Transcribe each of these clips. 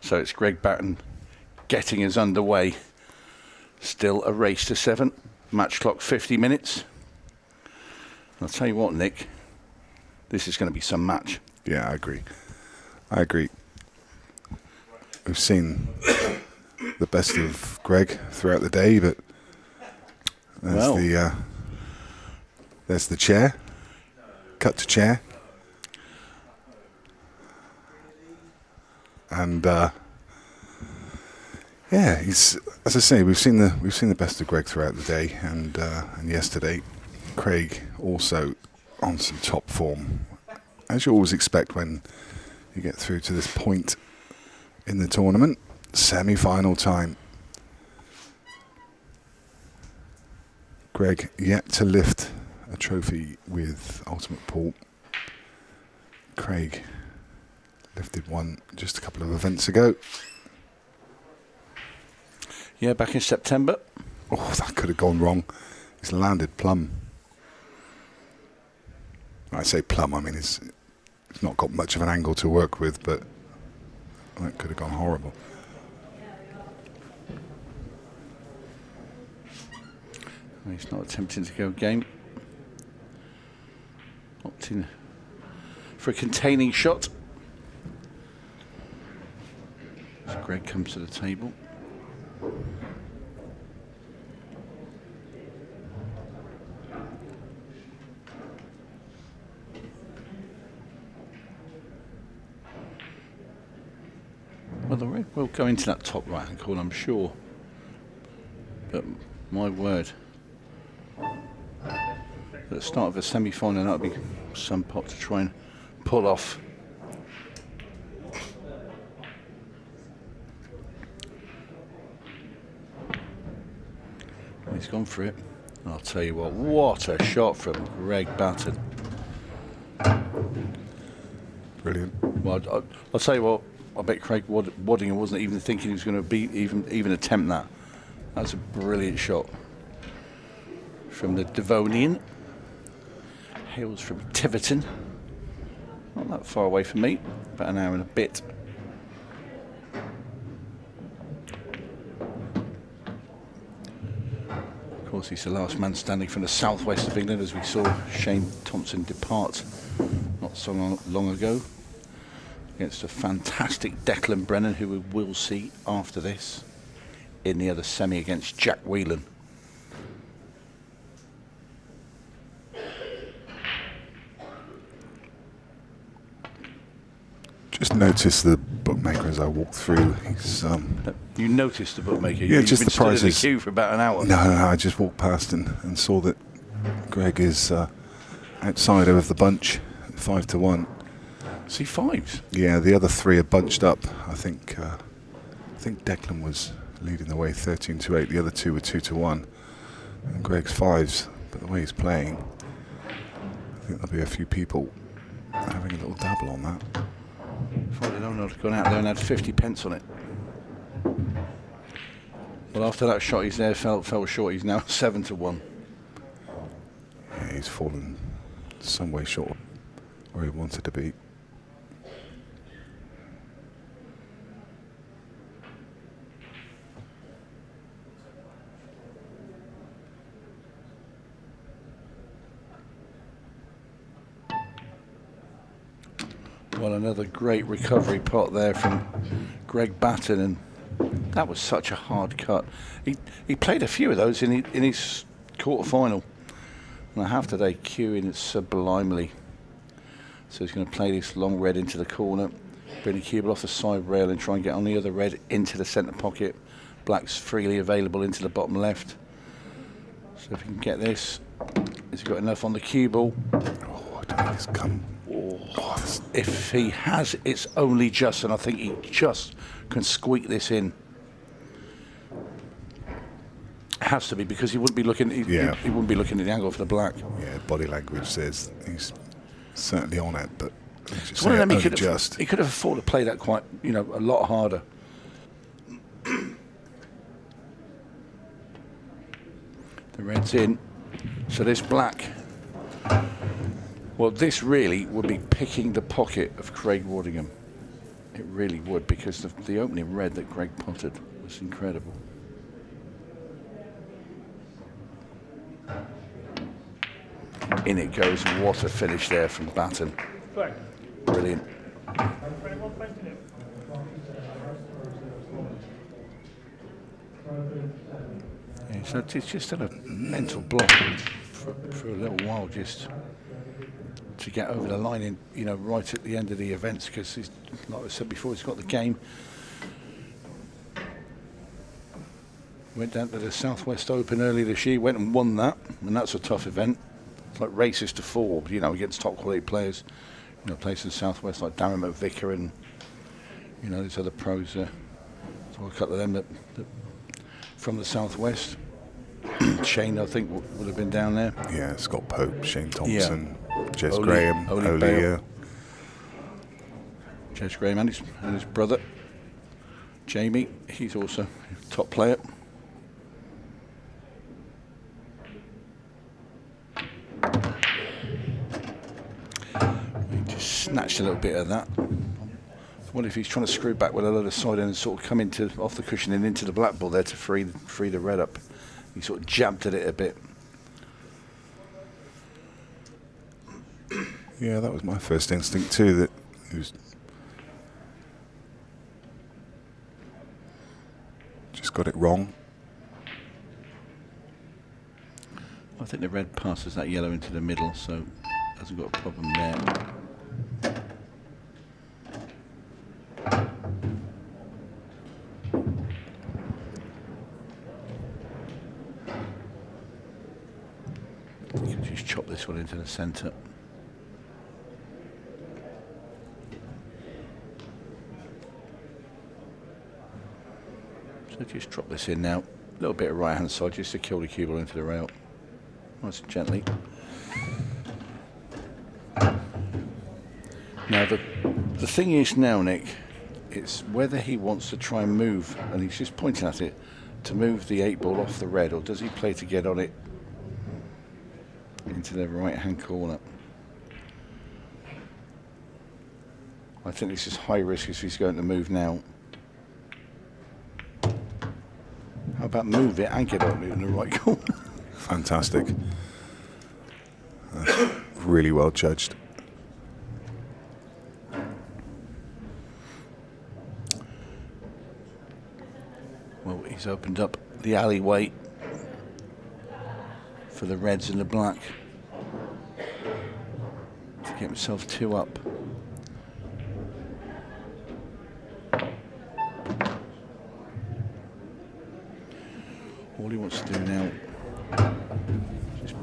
So it's Greg Batten getting us underway. Still a race to 7. Match clock 50 minutes. I'll tell you what, Nick, this is going to be some match. Yeah, I agree. We've seen the best of Greg throughout the day, but there's the chair. Cut to chair. And he's, as I say, we've seen the best of Greg throughout the day, and yesterday, Craig also on some top form, as you always expect when you get through to this point in the tournament. Semi-final time. Greg yet to lift a trophy with Ultimate Pool. Craig lifted one just a couple of events ago. Yeah, back in September. Oh, that could have gone wrong. He's landed plumb. I say plumb, I mean it's not got much of an angle to work with, but that could have gone horrible. He's not attempting to go game. Opting for a containing shot. As Greg comes to the table. Well, the red will go into that top right-hand corner, I'm sure. But my word, at the start of a semi-final, that'll be some pot to try and pull off. He's gone for it. And I'll tell you what a shot from Greg Batten. Brilliant. Well, I'll tell you what, I bet Craig Waddingham wasn't even thinking he was going to even attempt that. That's a brilliant shot from the Devonian. Hails from Tiverton. Not that far away from me, about an hour and a bit. Of course, he's the last man standing from the southwest of England, as we saw Shane Thompson depart not so long ago, against a fantastic Declan Brennan, who we will see after this in the other semi against Jack Whelan. Just noticed the bookmaker as I walked through. He's You noticed the bookmaker? Yeah, You've just been the stood in the prices. queue for about an hour. No, I just walked past and saw that Greg is outside of the bunch, 5-1. See, fives. Yeah, the other three are bunched up. I think Declan was leading the way 13-8. The other two were 2-1, and Greg's fives. But the way he's playing, I think there'll be a few people having a little dabble on that. If I'd known, I'd gone out there and had 50 pence on it. Well, after that shot, he's there fell short. He's now 7-1. Yeah, he's fallen some way short of where he wanted to be. Well, another great recovery pot there from Greg Batten, and that was such a hard cut. He played a few of those in his quarter-final, and I have today cueing it sublimely. So he's going to play this long red into the corner, bring the cue ball off the side rail and try and get on the other red into the centre pocket. Black's freely available into the bottom left. So if he can get this, he's got enough on the cue ball. Oh, I don't think it's come. If he has, it's only just, and I think he just can squeak this in. Has to be, because he wouldn't be looking. He wouldn't be looking at the angle for the black. Yeah, body language says he's certainly on it, but it's one of them. He could have afforded to play that quite, a lot harder. The red's in, so this black. Well, this really would be picking the pocket of Craig Waddingham. It really would, because the opening red that Greg potted was incredible. In it goes. What a finish there from Batten. Brilliant. Yeah, so it's just had a mental block for a little while, just to get over the line in, you know, right at the end of the events, because he's, like I said before, he's got the game. Went down to the Southwest Open earlier this year, went and won that, and that's a tough event. It's like races to 4, you know, against top quality players. You know, players in the Southwest like Darren McVicker and, you know, these other pros. So a couple of them that from the Southwest. Shane, I think, would have been down there. Yeah, Scott Pope, Shane Thompson, Jez Oli, Graham, Oli Oli. Bale. Jez Graham and his brother, Jamie. He's also a top player. He just snatched a little bit of that. I wonder if he's trying to screw back with a load of side end and sort of come into off the cushion and into the black ball there to free the red up. He sort of jabbed at it a bit. Yeah, that was my first instinct too, that he was just got it wrong. I think the red passes that yellow into the middle, so hasn't got a problem there. You can just chop this one into the centre. So just drop this in now. A little bit of right hand side just to kill the cue ball into the rail. Nice and gently. Now the thing is now, Nick, it's whether he wants to try and move, and he's just pointing at it, to move the 8 ball off the red, or does he play to get on it into the right hand corner? I think this is high risk if he's going to move now. How about move it and get on it in the right corner? Fantastic. Really well judged. Well, he's opened up the alleyway for the reds and the black to get himself 2 up. All he wants to do now is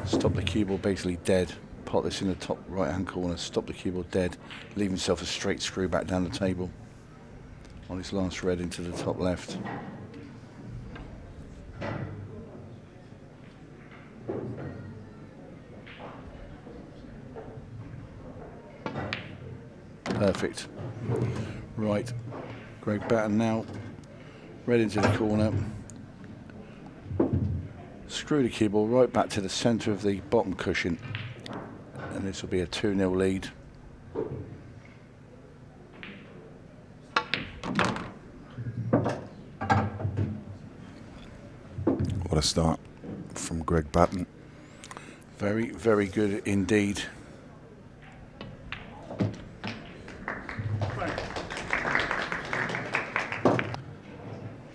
stop the cue ball basically dead, pot this in the top right hand corner, stop the cue ball dead, leave himself a straight screw back down the table on his last red into the top left. Perfect. Right, Greg Batten now, red into the corner. Screw the cue ball right back to the centre of the bottom cushion, and this will be a 2-0 lead. What a start from Greg Batten. Very, very good indeed.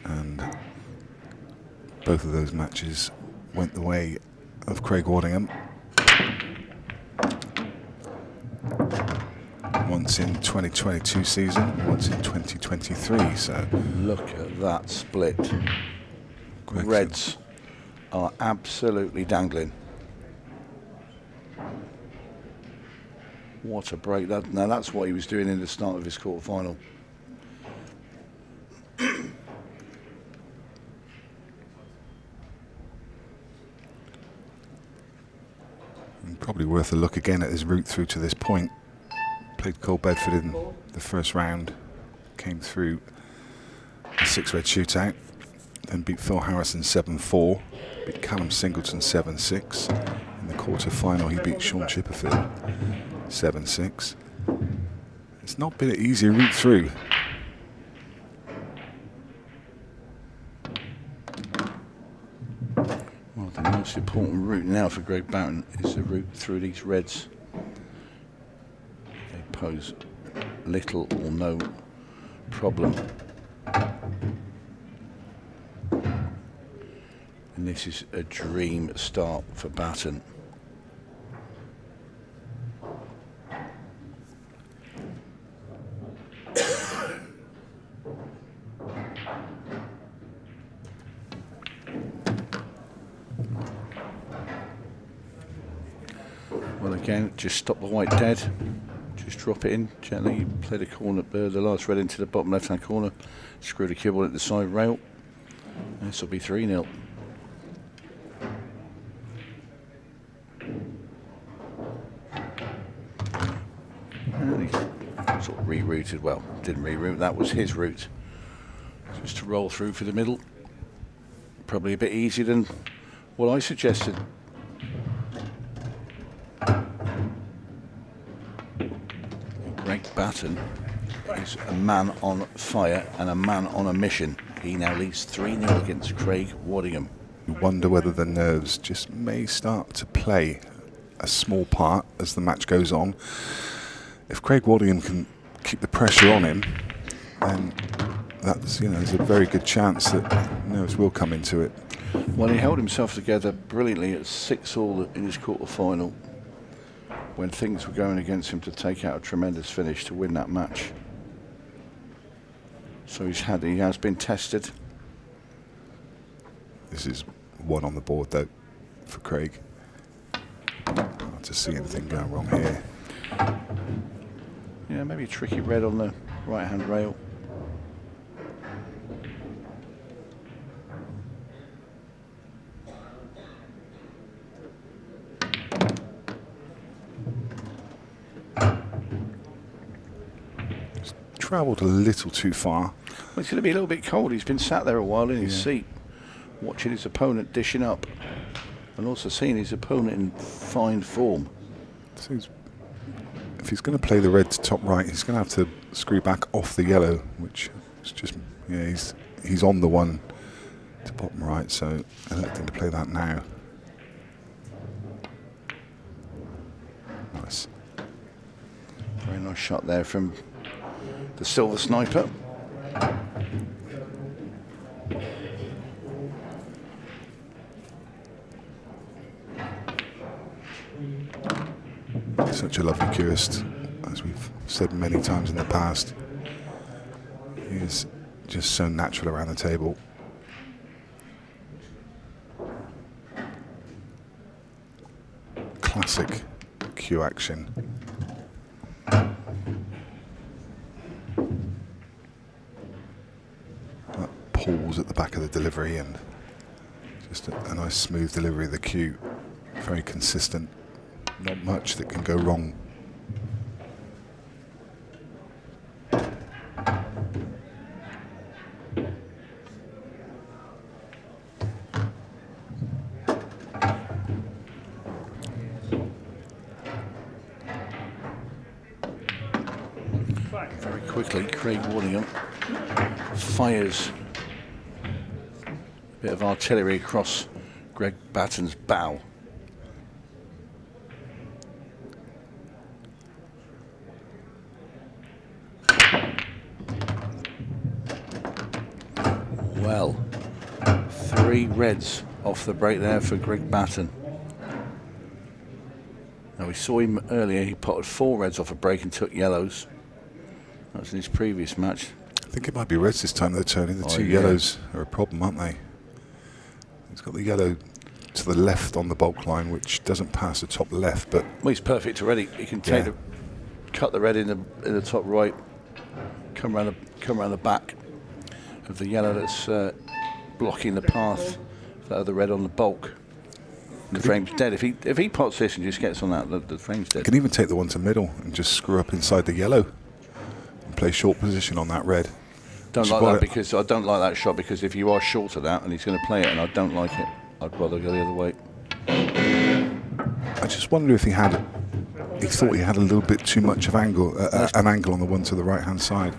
And both of those matches went the way of Craig Waddingham. Once in 2022 season, once in 2023. So Look at that split. Greg's Reds are absolutely dangling. What a break. Now that's what he was doing in the start of his quarter-final. probably worth a look again at his route through to this point. Played Cole Bedford in the first round, came through a 6-red shootout, then beat Phil Harrison 7-4, beat Callum Singleton 7-6. In the quarter final he beat Sean Chipperfield 7-6. It's not been an easy route through. Well, the most important route now for Greg Batten is the route through these reds. They pose little or no problem. And this is a dream start for Batten. Well, again, just stop the white dead. Just drop it in gently. Play the corner, the last red into the bottom left-hand corner. Screw the cue ball at the side rail. This will be 3-0. And he sort of rerouted. Well, didn't reroute. That was his route. Just to roll through for the middle. Probably a bit easier than what I suggested. Greg Batten is a man on fire and a man on a mission. He now leads 3-0 against Craig Waddingham. You wonder whether the nerves just may start to play a small part as the match goes on. If Craig Waddingham can keep the pressure on him, then that's, there's a very good chance that nerves will come into it. Well, he held himself together brilliantly at 6-all in his quarter-final when things were going against him to take out a tremendous finish to win that match. So he has been tested. This is one on the board though for Craig. Not to see anything going wrong here. Yeah, maybe a tricky red on the right-hand rail. Travelled a little too far. Well, it's going to be a little bit cold. He's been sat there a while in his seat, watching his opponent dishing up, and also seeing his opponent in fine form. So if he's going to play the red to top right, he's going to have to screw back off the yellow, which is just, he's on the one to bottom right, so electing to play that now. Nice. Very nice shot there from the silver sniper. Such a lovely curist, as we've said many times in the past. He is just so natural around the table. Classic cue action. That pause at the back of the delivery and just a nice smooth delivery of the cue. Very consistent. Not much that can go wrong. Very quickly, Craig Waddingham fires a bit of artillery across Greg Batten's bow. Well, 3 reds off the break there for Greg Batten. Now we saw him earlier, he potted 4 reds off a break and took yellows. That was in his previous match. I think it might be reds this time, though, Tony. The two yellows are a problem, aren't they? He's got the yellow to the left on the bulk line, which doesn't pass the top left, but... Well, he's perfect already. He can take cut the red in the top right, come around the back of the yellow that's blocking the path for the other red on the bulk. The frame's dead. If he pots this and just gets on that, the frame's dead. Can even take the one to middle and just screw up inside the yellow and play short position on that red. Don't like that because I don't like that shot, because if you are short of that and he's going to play it and I don't like it, I'd rather go the other way. I just wonder if he had he thought he had a little bit too much of angle, an angle on the one to the right hand side.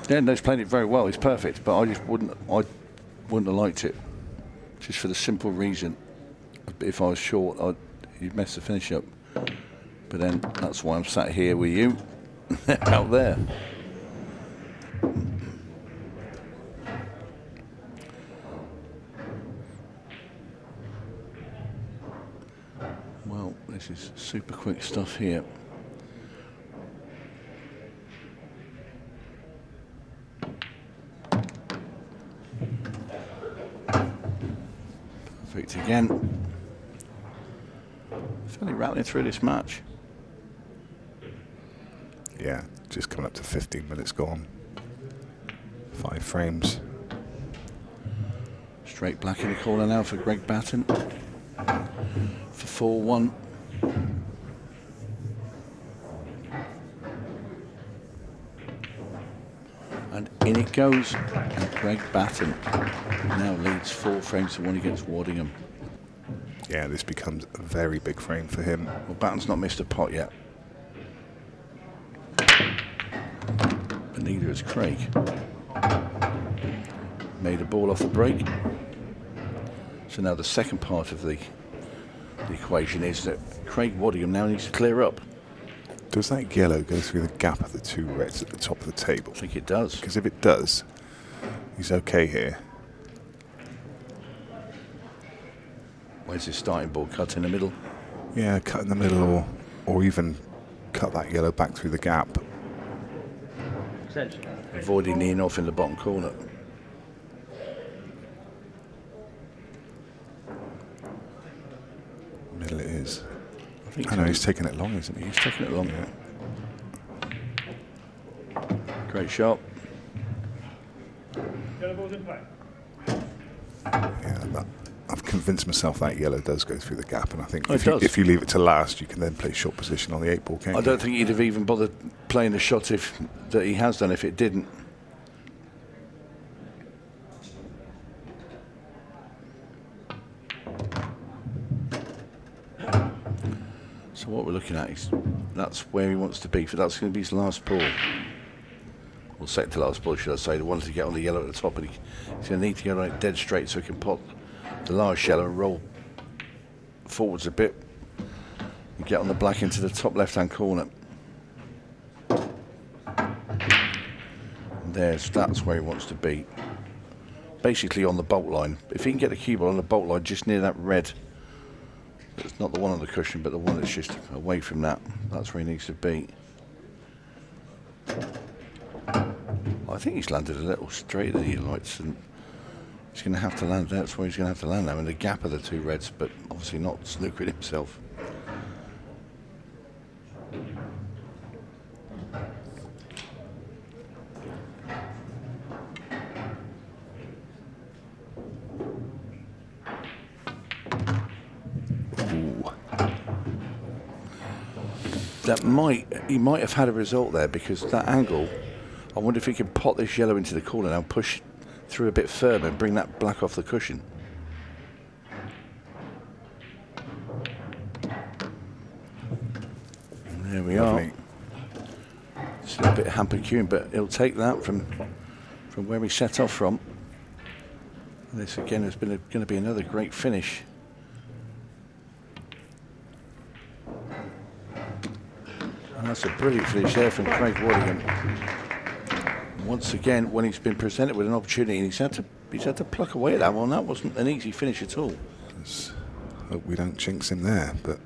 Yeah, no, he's played it very well. He's perfect, but I wouldn't have liked it, just for the simple reason, if I was short, you'd mess the finish up. But then that's why I'm sat here with you, out there. Well, this is super quick stuff here. Perfect again. Fairly rattling through this match. Yeah, just coming up to 15 minutes gone. 5 frames. Straight black in the corner now for Greg Batten. For 4-1. And in it goes. And Greg Batten now leads 4 frames to 1 against Waddingham. Yeah, this becomes a very big frame for him. Well, Batten's not missed a pot yet. But neither has Craig. Made a ball off the break. So now the second part of the equation is that Craig Waddingham now needs to clear up. Does that yellow go through the gap of the 2 reds at the top of the table? I think it does. Because if it does, he's okay here. Where's his starting ball? Cut in the middle? Yeah, cut in the middle, or even cut that yellow back through the gap. Avoiding the in-off in the bottom corner. Middle it is. I know he's taking it long, isn't he? He's taking it long. Great shot. Yeah, I've convinced myself that yellow does go through the gap, and I think it does. if you leave it to last, you can then play short position on the 8 ball, can't you? I don't think he'd have even bothered playing the shot that he has done if it didn't. So what we're looking at is that's where he wants to be. That's going to be his last ball. Or second to last ball, should I say. The one to get on the yellow at the top, and he's going to need to get on it dead straight so he can pot the last yellow and roll forwards a bit and get on the black into the top left-hand corner. And that's where he wants to be. Basically on the bolt line. If he can get the cue ball on the bolt line just near that red, it's not the one on the cushion, but the one that's just away from that, that's where he needs to be. I think he's landed a little straighter than he likes, and he's going to have to land. That's where he's going to have to land now, in the gap of the 2 reds, but obviously not snookering himself. Ooh. He might have had a result there, because that angle, I wonder if he can pot this yellow into the corner now, push through a bit further and bring that black off the cushion. And there we are. It's a bit hampered queuing, but he'll take that from where we set off from. And this again has been going to be another great finish. And that's a brilliant finish there from Craig Waddingham. Once again, when he's been presented with an opportunity, and he's had to pluck away at that one. That wasn't an easy finish at all. Let's hope we don't jinx him there, but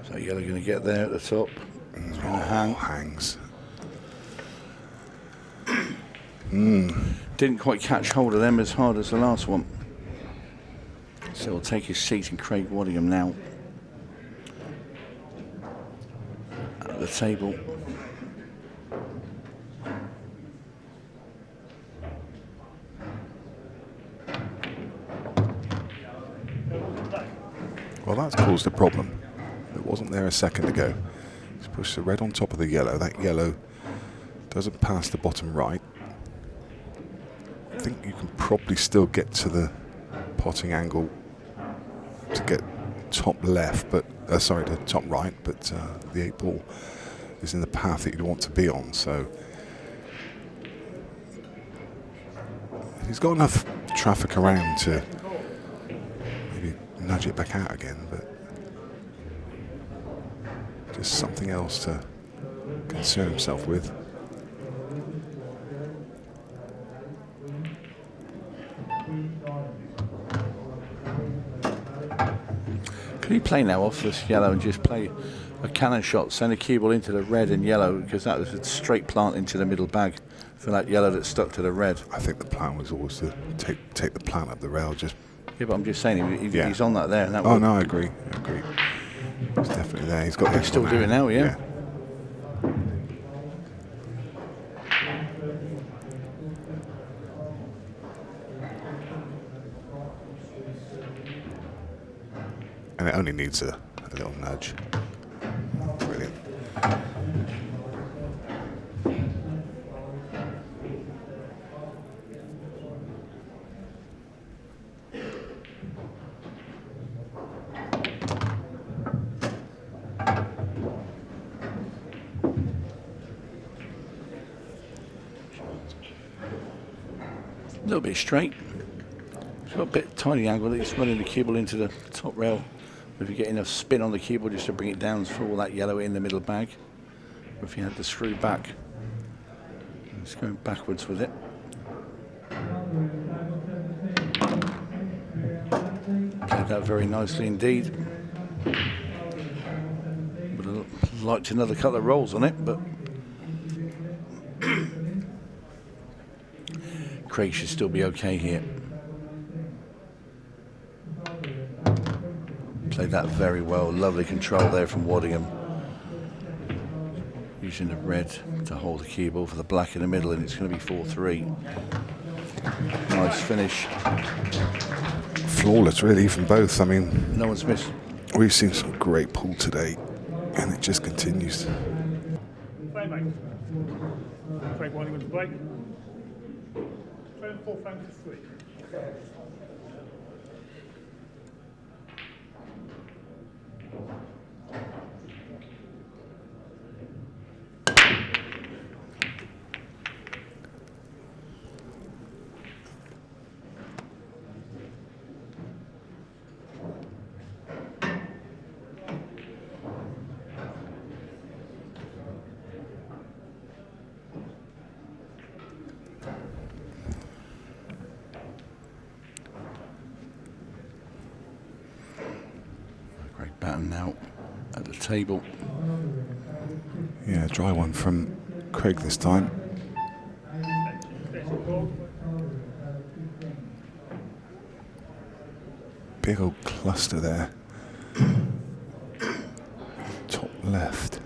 so yellow going to get there at the top. It's going to hang. Hangs. Didn't quite catch hold of them as hard as the last one. So he'll take his seat in Craig Waddingham now at the table. Well, that's caused a problem. It wasn't there a second ago. He's push the red on top of the yellow. That yellow doesn't pass the bottom right. I think you can probably still get to the potting angle to get top left, but sorry, to top right, but the 8 ball is in the path that you'd want to be on. So he's got enough traffic around to maybe nudge it back out again, but just something else to concern himself with. Could he play now off this yellow and just play a cannon shot, send a cue ball into the red and yellow, because that was a straight plant into the middle bag for that yellow that stuck to the red? I think the plan was always to take the plant up the rail. Just yeah, but I'm just saying he's on that there. And that no, I agree. He's definitely there. He's got. He's still doing it now, yeah. And it only needs a little nudge. Brilliant. A little bit straight. It's got a bit tiny angle. It's running the cue ball into the top rail. If you get enough spin on the cue ball just to bring it down for all that yellow in the middle bag. Or if you had the screw back, it's going backwards with it. Played that very nicely indeed. Would have liked another couple of rolls on it, but Craig should still be okay here. Played that very well. Lovely control there from Waddingham. Using the red to hold the cue ball for the black in the middle, and it's going to be 4-3. Nice finish. Flawless, really, from both. I mean, No one's missed. we've seen some great pool today, and it just continues. Play, mate. Craig Waddingham to play. 24 frames to 3. Batten now at the table. Yeah, dry one from Craig this time. Big old cluster there. Top left.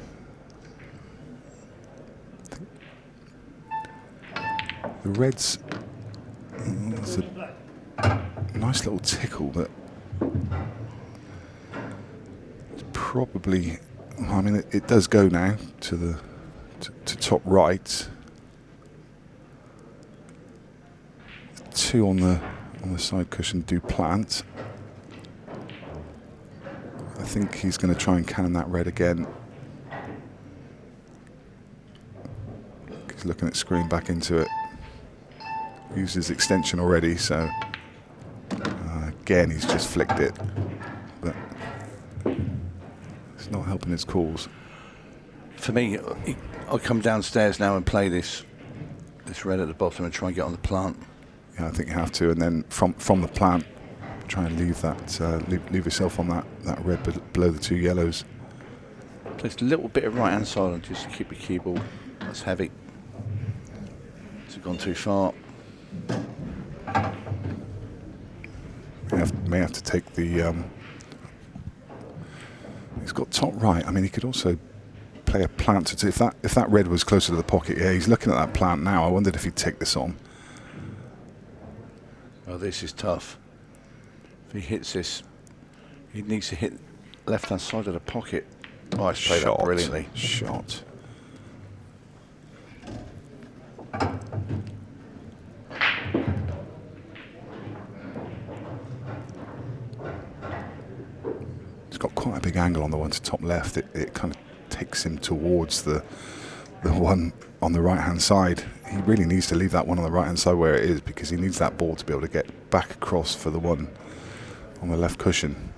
The reds, it's a nice little tickle, but it's probably, I mean, it does go now to the to top right. 2 on the side cushion do plant. I think he's going to try and cannon that red again. He's looking at screwing back into it. Used his extension already, so again he's just flicked it, but it's not helping his cause. For me, I'll come downstairs now and play this red at the bottom and try and get on the plant. Yeah, I think you have to, and then from the plant, try and leave that leave yourself on that red below the 2 yellows. Just a little bit of right hand side on just to keep the cue ball. That's heavy. It's gone too far. May have to take the. He's got top right. I mean, he could also play a plant to if that red was closer to the pocket. Yeah, he's looking at that plant now. I wondered if he'd take this on. Oh, this is tough. If he hits this, he needs to hit left hand side of the pocket. Oh, he's played that brilliantly. Shot. It's got quite a big angle on the one to top left. It kind of takes him towards the one on the right hand side. He really needs to leave that one on the right hand side where it is, because he needs that ball to be able to get back across for the one on the left cushion.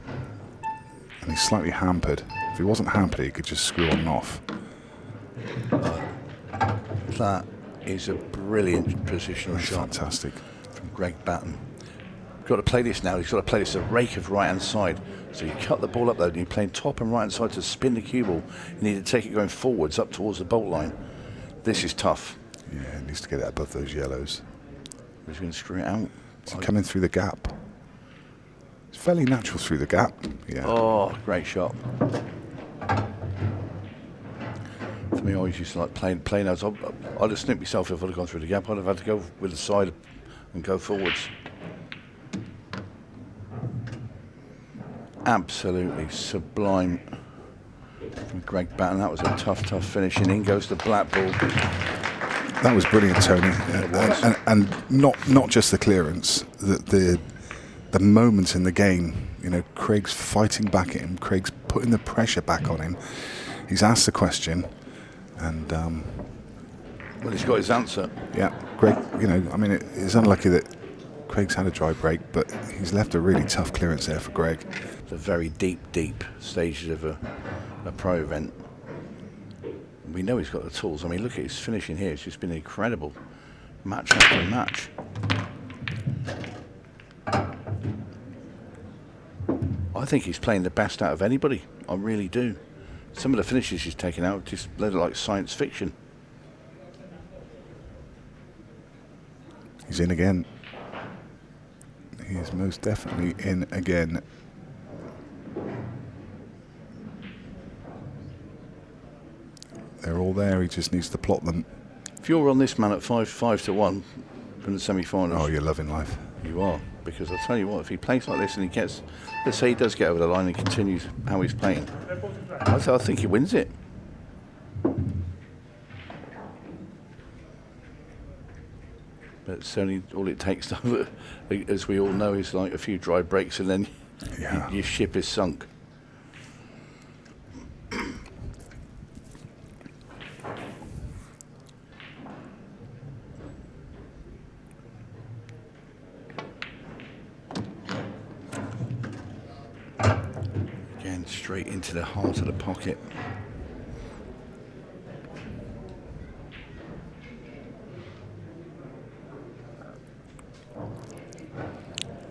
And he's slightly hampered. If he wasn't hampered, he could just screw on and off. That is a brilliant positional That's shot fantastic. from Greg Batten. Got to play this now. He's got to play this a rake of right hand side. So you cut the ball up though, and you're playing top and right hand side to spin the cue ball. You need to take it going forwards up towards the bolt line. This is tough. Yeah, he needs to get it above those yellows. He's going to screw it out. Is he coming through the gap? It's fairly natural through the gap. Yeah. Oh, great shot. For me, I always used to like playing those. I'd have snipped myself if I'd have gone through the gap. I'd have had to go with the side and go forwards. Absolutely sublime from Greg Batten. That was a tough finish. And in goes the black ball. That was brilliant, Tony. It was. And not just the clearance, the moment in the game. You know, Craig's fighting back at him. Craig's putting the pressure back on him. He's asked the question, and Well, he's got his answer. yeah, Greg. You know, I mean, it's unlucky that Craig's had a dry break, but he's left a really tough clearance there for Greg. The very deep stages of a pro event. We know he's got the tools. I mean, look at his finishing here. It's just been incredible, match after match. I think he's playing the best out of anybody. I really do. Some of the finishes he's taken out just look like science fiction. He's in again. He is most definitely in again. They're all there. He just needs to plot them. If you're on this man at 5-1 from the semi-finals, Oh, you're loving life. you are. Because I'll tell you what, if he plays like this and he gets, let's say he does get over the line and continues how he's playing, I think he wins it. But certainly all it takes, to, as we all know, is like a few dry breaks and then Yeah. your ship is sunk. Again, straight into the heart of the pocket.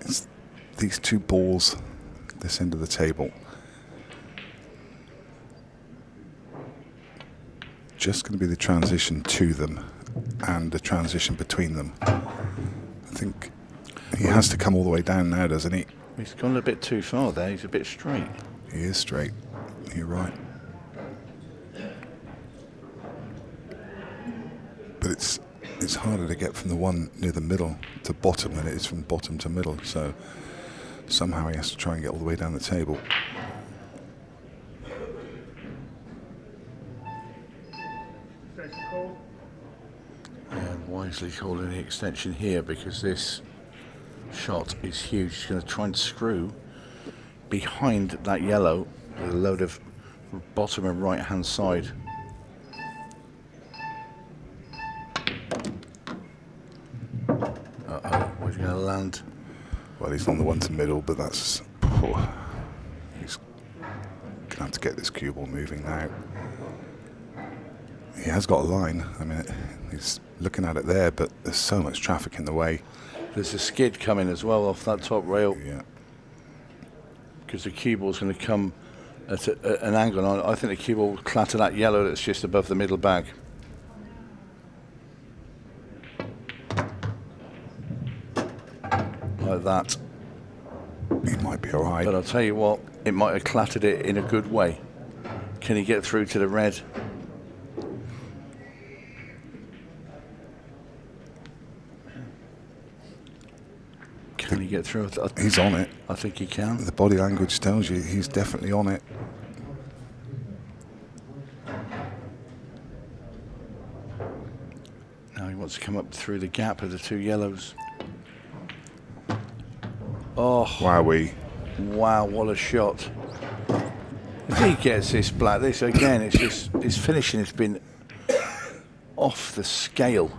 It's these two balls, this end of the table, just going to be the transition to them and the transition between them. I think he has to come all the way down now, doesn't he? He's gone a bit too far there. He's a bit straight. He is straight. You're right. But it's harder to get from the one near the middle to bottom than it is from bottom to middle. So somehow he has to try and get all the way down the table. And wisely calling the extension here because this shot is huge. He's going to try and screw behind that yellow with a load of bottom and right hand side. Uh-oh, where's he going to land? Well, he's on the one to middle, but that's... he's going to have to get this cue ball moving now. He has got a line. I mean, he's looking at it there, but there's so much traffic in the way. There's a skid coming as well off that top rail Yeah. because the cue ball's going to come at an angle. And I think the cue ball will clatter that yellow that's just above the middle bag. Like that. He might be all right. But I'll tell you what, it might have clattered it in a good way. Can he get through to the red? Can he get through? He's on it. I think he can. The body language tells you he's definitely on it. come up through the gap of the two yellows. Oh, Wowee. wow, what a shot. If he gets this black, this again, it's just, his finishing has been off the scale.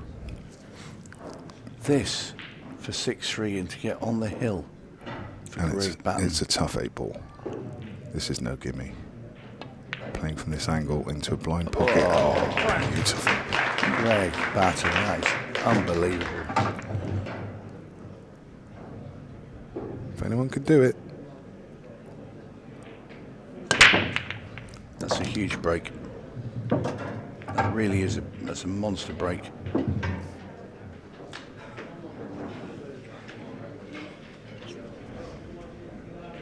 This for 6-3 and to get on the hill for And Greg Batten. it's a tough 8-ball. This is no gimme. Playing from this angle into a blind pocket. Oh, beautiful. Greg Batten, that is unbelievable. If anyone could do it. That's a huge break. That really is that's a monster break.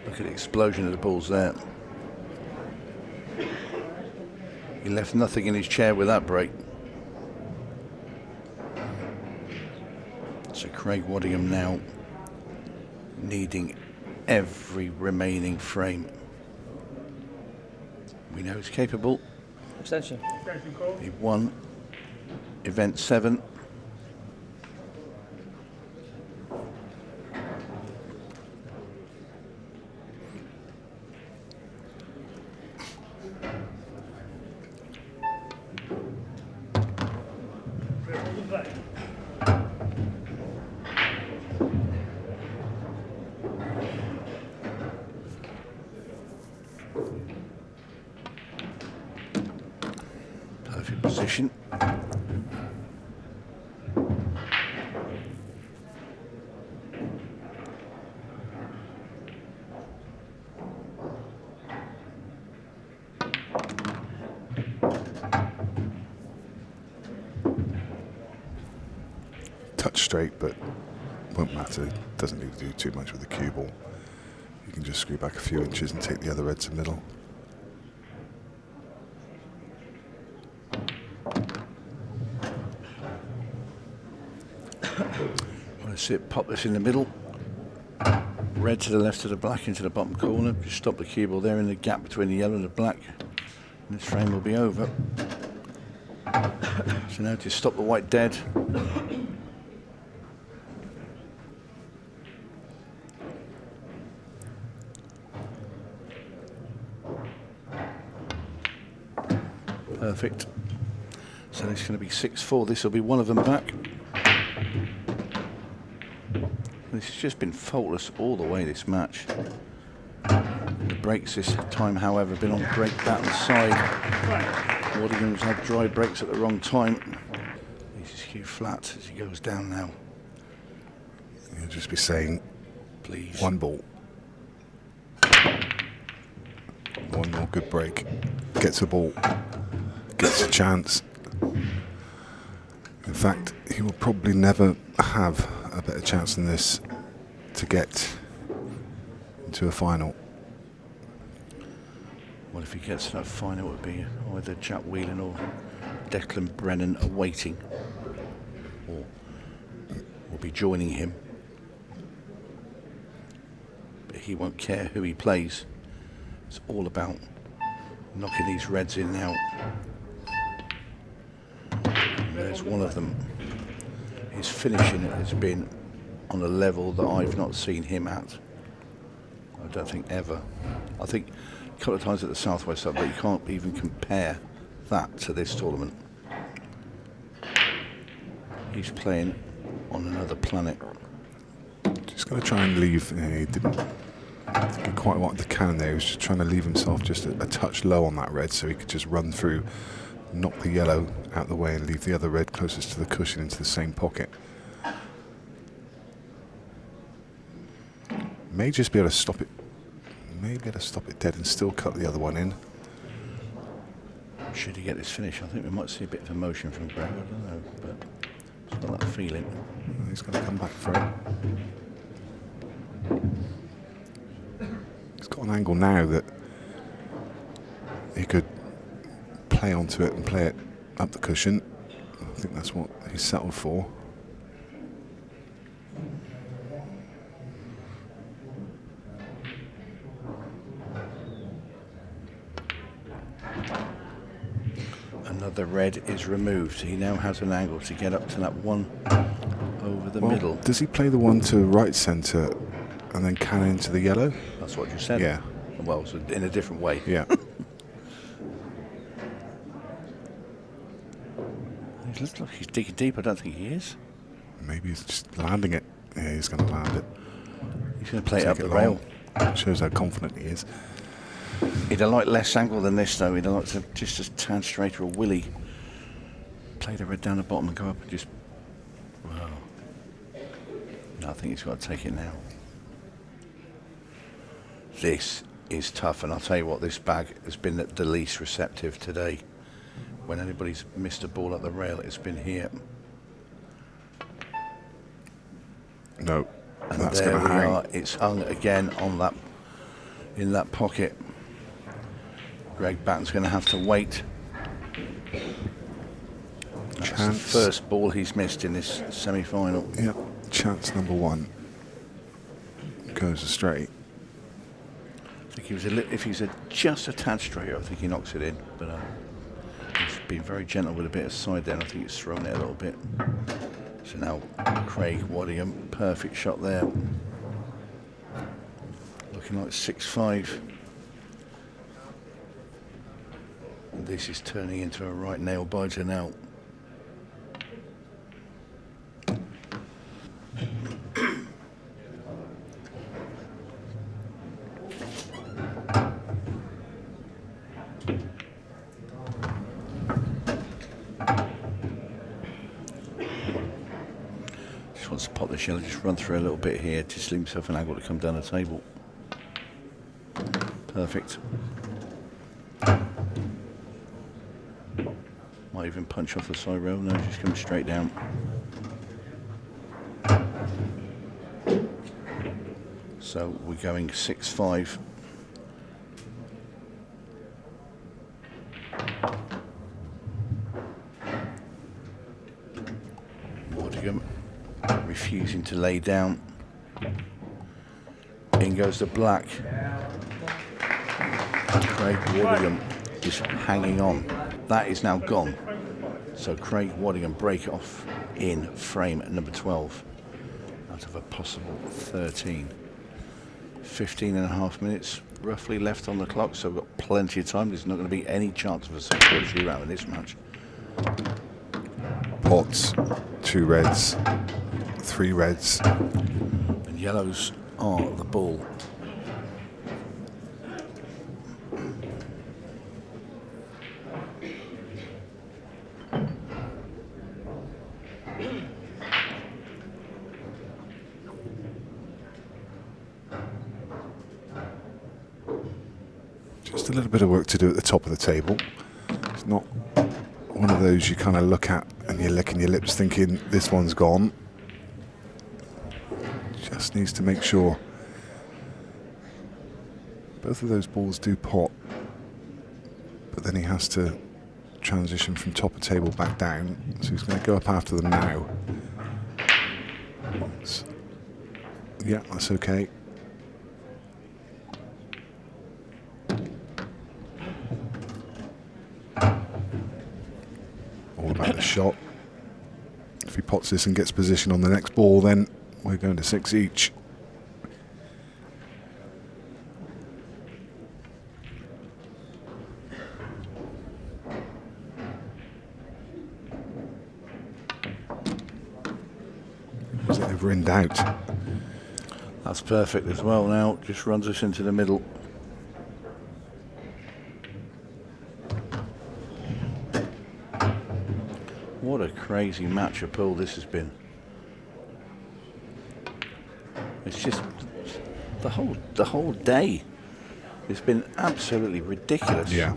Look at the explosion of the balls there. He left nothing in his chair with that break. So Craig Waddingham now needing every remaining frame. We know he's capable. Extension. Extension call. He won event 7. Clear ball to play. Perfect position. Touch straight, but won't matter. Doesn't need to do too much with the cue ball. You can just screw back a few inches and take the other red to middle. Want to see it pop this in the middle. Red to the left of the black into the bottom corner. Just stop the cue ball there in the gap between the yellow and the black. And this frame will be over. So now to stop the white dead. Perfect. So it's going to be 6-4. This will be one of them back. This has just been faultless all the way this match. The breaks this time, however, have been on Greg Batten's side. Waddingham's had dry breaks at the wrong time. This is Hugh flat as he goes down now. You'll just be saying, Please. one ball. One more good break. Gets a ball. Gets a chance. In fact, he will probably never have a better chance than this to get into a final. Well, if he gets to that final, it would be either Jack Whelan or Declan Brennan awaiting, or will be joining him. But he won't care who he plays. It's all about knocking these reds in now. And there's one of them. His finishing it has been on a level that I've not seen him at. I don't think ever. I think a couple of times at the Southwest Cup, but you can't even compare that to this tournament. He's playing on another planet. Just going to try and leave. He didn't get quite what the cannon there. He was just trying to leave himself just a touch low on that red so he could just run through, knock the yellow out the way and leave the other red closest to the cushion into the same pocket. May just be able to stop it. May be able to stop it dead and still cut the other one in. Should he get this finish? I think we might see a bit of emotion from Greg. I don't know, but it's got that feeling. He's going to come back for it. He's got an angle now that he could play onto it and play it up the cushion. I think that's what he's settled for. The red is removed. He now has an angle to get up to that one over the Well, middle. does he play the one to right centre and then cannon into the yellow? That's what you said. Yeah. Well, so in a different way. Yeah. He looks like he's digging deep. I don't think he is. Maybe he's just landing it. Yeah, he's going to land it. He's going to play it up Take the it rail. long. Shows how confident he is. He'd have liked less angle than this, though. He'd have liked to just a tan straight or a willy. Play the red down the bottom and go up and just... Wow. No, I think he's got to take it now. This is tough, and I'll tell you what, this bag has been the least receptive today. When anybody's missed a ball at the rail, it's been here. No, And that's there going we to hang. are. It's hung again on that, in that pocket. Greg Batten's going to have to wait. That's the Chance. first ball he's missed in this semi-final. Yep, chance number one goes straight. I think he was if he's just a tad straighter, I think he knocks it in. But he's been very gentle with a bit of side there, and I think he's thrown it a little bit. So now Craig Waddingham, perfect shot there. Looking like 6-5. This is turning into a right nail biter now. Just wants to pop the shell, just run through a little bit here, just leave himself an angle to come down the table. Perfect. Might even punch off the side rail. No, just come straight down. So we're going 6-5. Waddingham refusing to lay down. In goes the black. Craig Waddingham is hanging on. That is now gone. So Craig Waddingham break off in frame number 12 out of a possible 13. 15 and a half minutes roughly left on the clock, so we've got plenty of time. There's not going to be any chance of a second shootout in this match. Pots, 2 reds, 3 reds. And yellows are the ball. Just a little bit of work to do at the top of the table. It's not one of those you kind of look at and you're licking your lips thinking this one's gone. Just needs to make sure both of those balls do pot, but then he has to transition from top of table back down, so he's going to go up after them now. Yeah, that's okay. All about the shot. If he pots this and gets position on the next ball, then we're going to 6 each. Is it over and out? That's perfect as well now. Just runs us into the middle. What a crazy match of pool this has been. It's just the whole day. It's been absolutely ridiculous. Yeah.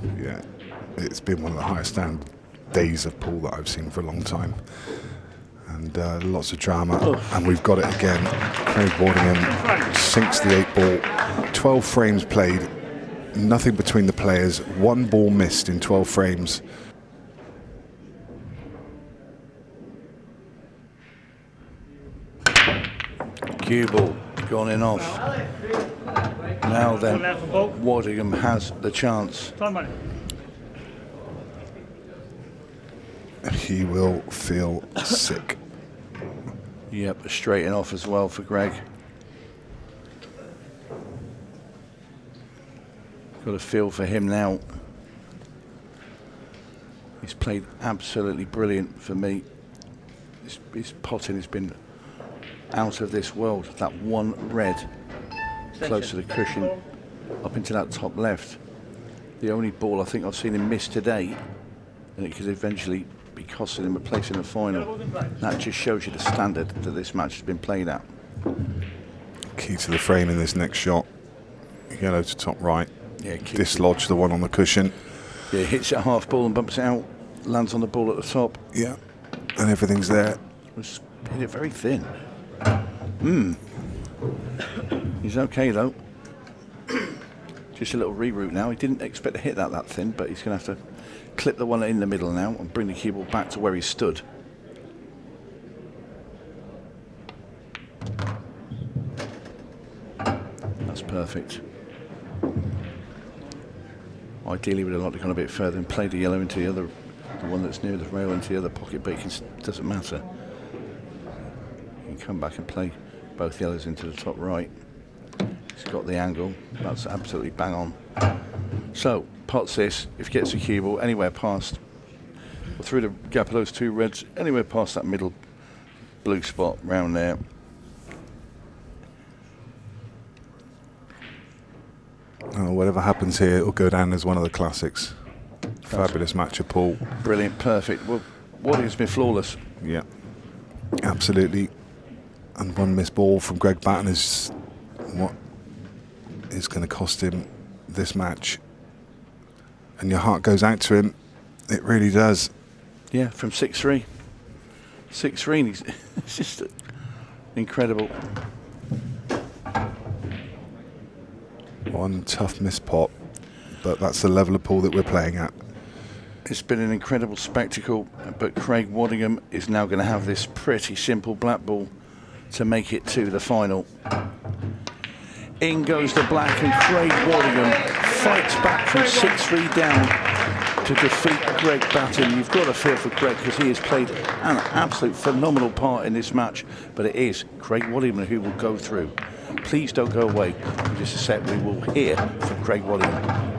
It's been one of the highest stand days of pool that I've seen for a long time. And lots of drama. Oof. And we've got it again. Craig Waddingham sinks the 8 ball. 12 frames played. Nothing between the players. 1 ball missed in 12 frames. Cue ball gone in off. Now then, Waddingham has the chance. Time money. he will feel sick. Yep, a straighten off as well for Greg. Got a feel for him now. He's played absolutely brilliant for me. His potting has been out of this world. That one red close to the cushion up into that top left. The only ball I think I've seen him miss today, and it could eventually be costing him a place in the final. That just shows you the standard that this match has been played at. Key to the frame in this next shot. Yellow to top right. Yeah, Dislodge the one on the cushion. Yeah, hits it a half ball and bumps it out. Lands on the ball at the top. Yeah, and everything's there. Just hit it very thin. He's okay though. Just a little reroute now. He didn't expect to hit that thin, but he's going to have to clip the one in the middle now and bring the cue ball back to where he stood. That's perfect. Ideally, we'd have liked to gone a bit further and played the yellow into the one that's near the rail into the other pocket, but it doesn't matter. You can come back and play both yellows into the top right. He's got the angle. That's absolutely bang on. So, pots this. If he gets a cue ball anywhere past, or through the gap of those two reds, anywhere past that middle blue spot round there. Oh, whatever happens here, it'll go down as one of the classics. Fabulous match of Paul. Brilliant, perfect. Well, Waddingham's been flawless. Yeah, absolutely. And one missed ball from Greg Batten is what is going to cost him this match. And your heart goes out to him. It really does. Yeah, from 6-3. 6-3, he's it's just incredible. One tough missed pot, but that's the level of pool that we're playing at. It's been an incredible spectacle, but Craig Waddingham is now going to have this pretty simple black ball to make it to the final. In goes the black, and Craig Waddingham fights back from 6-3 down to defeat Greg Batten. You've got to feel for Greg because he has played an absolute phenomenal part in this match, but it is Craig Waddingham who will go through. Please don't go away. In just a sec, we will hear from Craig Waddingham.